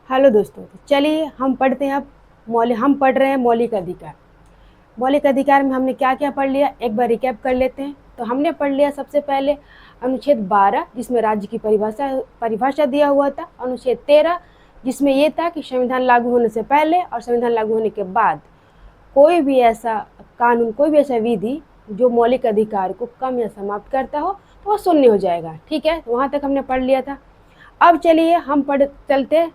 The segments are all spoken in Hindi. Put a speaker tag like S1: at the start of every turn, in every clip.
S1: हेलो दोस्तों, तो चलिए हम पढ़ते हैं अब हम पढ़ रहे हैं मौलिक अधिकार। मौलिक अधिकार में हमने क्या क्या पढ़ लिया, एक बार रिकैप कर लेते हैं। तो हमने पढ़ लिया सबसे पहले अनुच्छेद 12 जिसमें राज्य की परिभाषा दिया हुआ था। अनुच्छेद 13 जिसमें ये था कि संविधान लागू होने से पहले और संविधान लागू होने के बाद कोई भी ऐसा कानून, कोई भी ऐसा विधि जो मौलिक अधिकार को कम या समाप्त करता हो तो वो शून्य हो जाएगा। ठीक है, तो वहाँ तक हमने पढ़ लिया था। अब चलिए हम चलते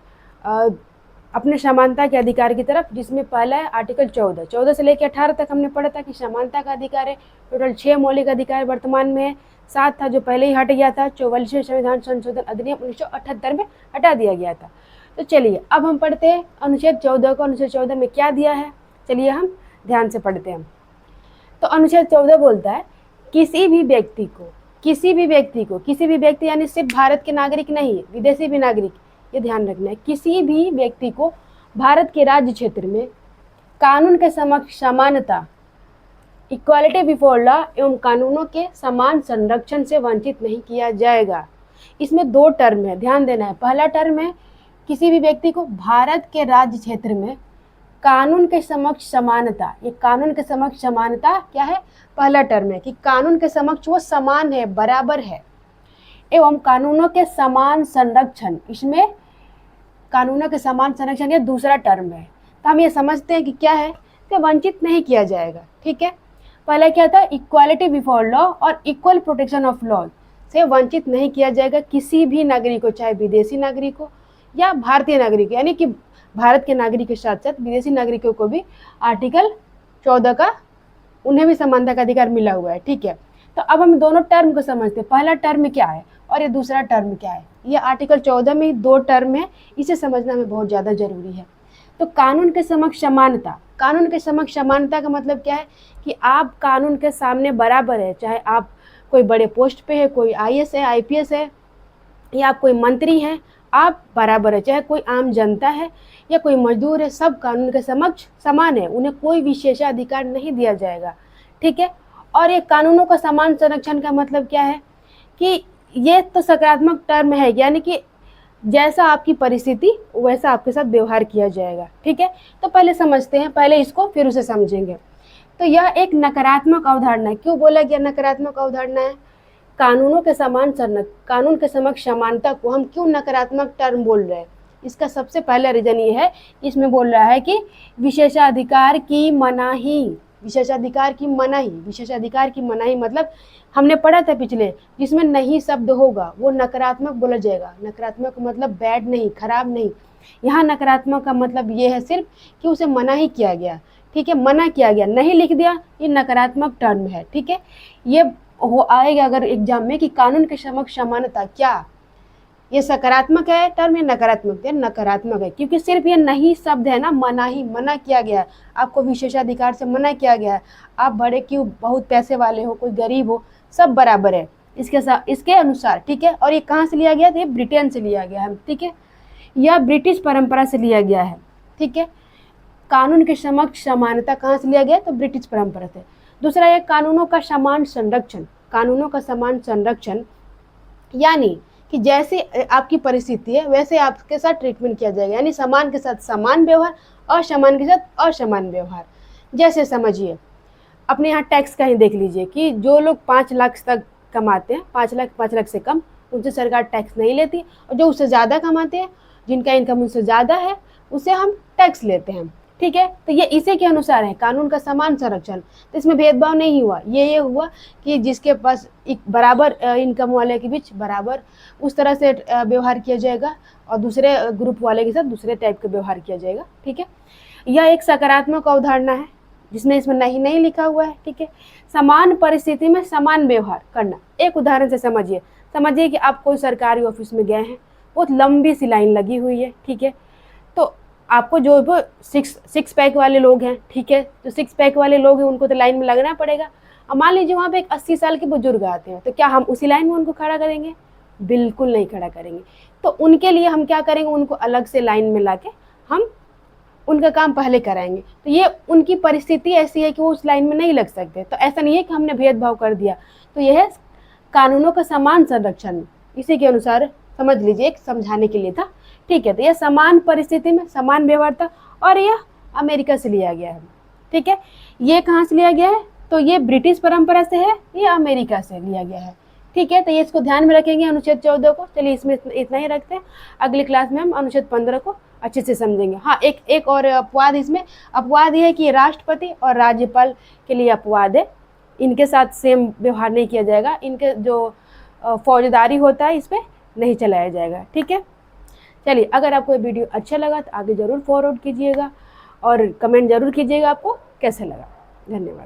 S1: अपने समानता के अधिकार की तरफ, जिसमें पहला है आर्टिकल 14 से लेकर 18 तक हमने पढ़ा था कि समानता का अधिकार है। टोटल 6 मौलिक अधिकार वर्तमान में है, 7 था जो पहले ही हट गया था, 44वें संविधान संशोधन अधिनियम 1978 में हटा दिया गया था। तो चलिए अब हम पढ़ते हैं अनुच्छेद 14 को। अनुच्छेद 14 में क्या दिया है, चलिए हम ध्यान से पढ़ते हैं। तो अनुच्छेद 14 बोलता है किसी भी व्यक्ति को यानी सिर्फ भारत के नागरिक नहीं, विदेशी भी नागरिक, ये ध्यान रखना है, किसी भी व्यक्ति को भारत के राज्य क्षेत्र में कानून के समक्ष समानता, इक्वालिटी बिफोर लॉ एवं कानूनों के समान संरक्षण से वंचित नहीं किया जाएगा। इसमें 2 टर्म है, ध्यान देना है। पहला टर्म है किसी भी व्यक्ति को भारत के राज्य क्षेत्र में कानून के समक्ष समानता। ये कानून के समक्ष समानता क्या है, पहला टर्म है कि कानून के समक्ष वो समान है, बराबर है, एवं कानूनों के समान संरक्षण। इसमें कानूनों के समान संरक्षण ये दूसरा टर्म है। तो हम ये समझते हैं कि क्या है कि वंचित नहीं किया जाएगा। ठीक है, पहला क्या था, इक्वालिटी बिफोर लॉ और इक्वल प्रोटेक्शन ऑफ लॉ से वंचित नहीं किया जाएगा किसी भी नागरिक को, चाहे विदेशी नागरिक हो या भारतीय नागरिक, यानी कि भारत के नागरिक के साथ साथ विदेशी नागरिकों को भी आर्टिकल 14 का, उन्हें भी समानता का अधिकार मिला हुआ है। ठीक है, तो अब हम दोनों टर्म को समझते हैं, पहला टर्म क्या है और ये दूसरा टर्म क्या है। ये आर्टिकल 14 में 2 टर्म है, इसे समझना हमें बहुत ज़्यादा जरूरी है। तो कानून के समक्ष समानता, कानून के समक्ष समानता का मतलब क्या है कि आप कानून के सामने बराबर है, चाहे आप कोई बड़े पोस्ट पे है, कोई IAS है, IPS है, या आप कोई मंत्री हैं, आप बराबर है। चाहे कोई आम जनता है या कोई मजदूर है, सब कानून के समक्ष समान है, उन्हें कोई विशेषाधिकार नहीं दिया जाएगा। ठीक है, और ये कानूनों का समान संरक्षण का मतलब क्या है कि ये तो सकारात्मक टर्म है, यानी कि जैसा आपकी परिस्थिति वैसा आपके साथ व्यवहार किया जाएगा। ठीक है, तो पहले समझते हैं, पहले इसको फिर उसे समझेंगे। तो यह एक नकारात्मक अवधारणा है। क्यों बोला गया नकारात्मक अवधारणा है? कानूनों के समान कानून के समक्ष समानता को हम क्यों नकारात्मक टर्म बोल रहे हैं? इसका सबसे पहला रीजन ये है, इसमें बोल रहा है कि विशेषाधिकार की मनाही मतलब हमने पढ़ा था पिछले, जिसमें नहीं शब्द होगा वो नकारात्मक बोला जाएगा। नकारात्मक मतलब बैड नहीं, खराब नहीं। यहाँ नकारात्मक का मतलब ये है सिर्फ कि उसे मना ही किया गया। ठीक है, मना किया गया, नहीं लिख दिया, ये नकारात्मक टर्म है। ठीक है, ये हो आएगा अगर एग्जाम में कि कानून के समक्ष समानता, क्या ये सकारात्मक है टर्म या नकारात्मक है? नकारात्मक है, क्योंकि सिर्फ ये नहीं शब्द है ना, मना किया गया है, आपको विशेषाधिकार से मना किया गया है। आप बड़े क्यों, बहुत पैसे वाले हो, कोई गरीब हो, सब बराबर है इसके अनुसार। ठीक है, और ये कहाँ से लिया गया? ये ब्रिटेन से लिया गया है। ठीक है, यह ब्रिटिश परंपरा से लिया गया है। ठीक है, कानून के समक्ष समानता कहाँ से लिया गया? तो ब्रिटिश परंपरा से। दूसरा है कानूनों का समान संरक्षण, यानी कि जैसे आपकी परिस्थिति है वैसे आपके साथ ट्रीटमेंट किया जाएगा, यानी समान के साथ समान व्यवहार, असमान के साथ असमान व्यवहार। जैसे समझिए, अपने यहाँ टैक्स का ही देख लीजिए कि जो लोग 5 लाख तक कमाते हैं, 5 लाख से कम, उनसे सरकार टैक्स नहीं लेती, और जो उससे ज़्यादा कमाते हैं, जिनका इनकम उनसे ज़्यादा है, उसे हम टैक्स लेते हैं। ठीक है, तो ये इसी के अनुसार है कानून का समान संरक्षण। तो इसमें भेदभाव नहीं हुआ, ये हुआ कि जिसके पास एक बराबर इनकम वाले के बीच बराबर उस तरह से व्यवहार किया जाएगा, और दूसरे ग्रुप वाले के साथ दूसरे टाइप का व्यवहार किया जाएगा। ठीक है, यह एक सकारात्मक अवधारणा है जिसमें इसमें नहीं लिखा हुआ है। ठीक है, समान परिस्थिति में समान व्यवहार करना। एक उदाहरण से समझिए कि आप कोई सरकारी ऑफिस में गए हैं, बहुत लंबी सी लाइन लगी हुई है। ठीक है, तो आपको जो वो सिक्स पैक वाले लोग हैं, ठीक है, जो 6 पैक वाले लोग हैं उनको तो लाइन में लगना पड़ेगा। अब मान लीजिए वहाँ पे एक 80 साल के बुजुर्ग आते हैं, तो क्या हम उसी लाइन में उनको खड़ा करेंगे? बिल्कुल नहीं खड़ा करेंगे। तो उनके लिए हम क्या करेंगे, उनको अलग से लाइन में लाके हम उनका काम पहले कराएंगे। तो ये उनकी परिस्थिति ऐसी है कि वो उस लाइन में नहीं लग सकते। तो ऐसा नहीं है कि हमने भेदभाव कर दिया। तो यह है कानूनों का समान संरक्षण, इसी के अनुसार समझ लीजिए, एक समझाने के लिए था। ठीक है, तो यह समान परिस्थिति में समान व्यवहार था और यह अमेरिका से लिया गया है। ठीक है, ये कहाँ से लिया गया है, तो ये ब्रिटिश परंपरा से है, ये अमेरिका से लिया गया है। ठीक है, तो ये इसको ध्यान में रखेंगे अनुच्छेद 14 को। चलिए इसमें इतना ही रखते हैं, अगली क्लास में हम अनुच्छेद 15 को अच्छे से समझेंगे। हाँ, एक और अपवाद, इसमें अपवाद ये है कि राष्ट्रपति और राज्यपाल के लिए अपवाद है, इनके साथ सेम व्यवहार नहीं किया जाएगा, इनके जो फौजदारी होता है इस पर नहीं चलाया जाएगा। ठीक है, चलिए अगर आपको ये वीडियो अच्छा लगा तो आगे ज़रूर फॉरवर्ड कीजिएगा और कमेंट ज़रूर कीजिएगा आपको कैसा लगा। धन्यवाद।